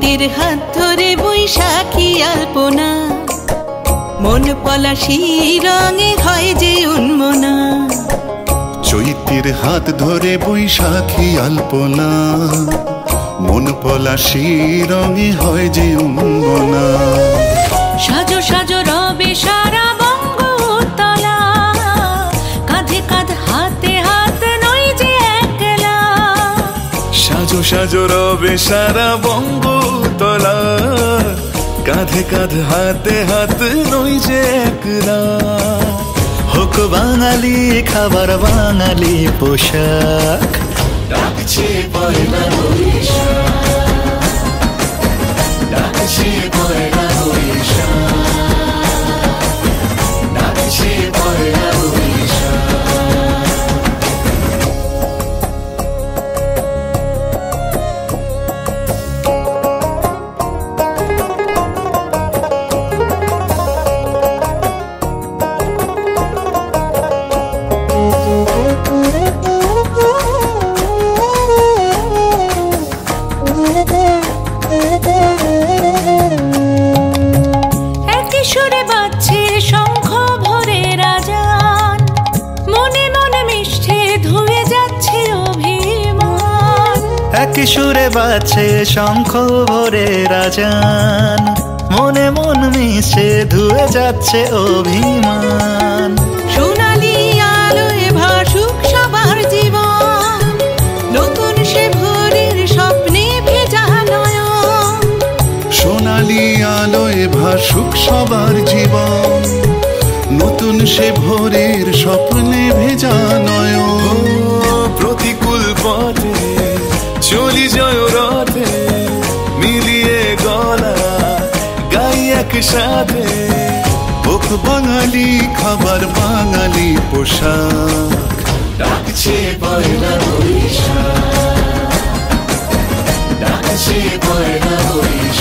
চৈতের হাত ধরে বৈশাখী আলপনা, মন পলাশি রঙে হয় যে উন্মনা। চৈতের হাত ধরে বৈশাখী আলপনা, মন পলাশি রঙে হয় যে উন্মনা। সাজো সাজো রবে সারা বঙ্গতলা, কাঁধে কাঁধ হাতে হাত নই যে একলা। সাজো সাজো রবে সারা বঙ্গতলা, কাঁধে কাঁধ হাতে হাত নই যে একলা। হোক বাঙালি খাবার বাঙালি পোশাক, ডাকছে পয়লা বৈশাখ, ডাকছে পয়লা বৈশাখ, ডাকছে পয়লা বৈশাখ। একই সুরে বাজছে শঙ্খ ভোরের আজান, মনে মনে মিশছে ধুয়ে যাচ্ছে অভিমান। একই সুরে বাজছে শঙ্খ ভোরের আজান, মনে মন মিশে ধুয়ে যাচ্ছে অভিমান। সোনালি আলোয় ভাসুক সবার জীবন, নতুন সে ভোরের স্বপ্নে ভেজা নয়ন। সোনালি আলোয় ভাসুক সবার জীবন, নতুন সে ভোরের স্বপ্নে ভেজা নয়ন। প্রতিকূল পথে চলি জয় রথে, মিলিয়ে গলা গাই একসাথে। হোক বাঙালি খাবার বাঙালি পোশাক, ডাকছে পয়লা বৈশাখ, ডাকছে পয়লা বৈশাখ।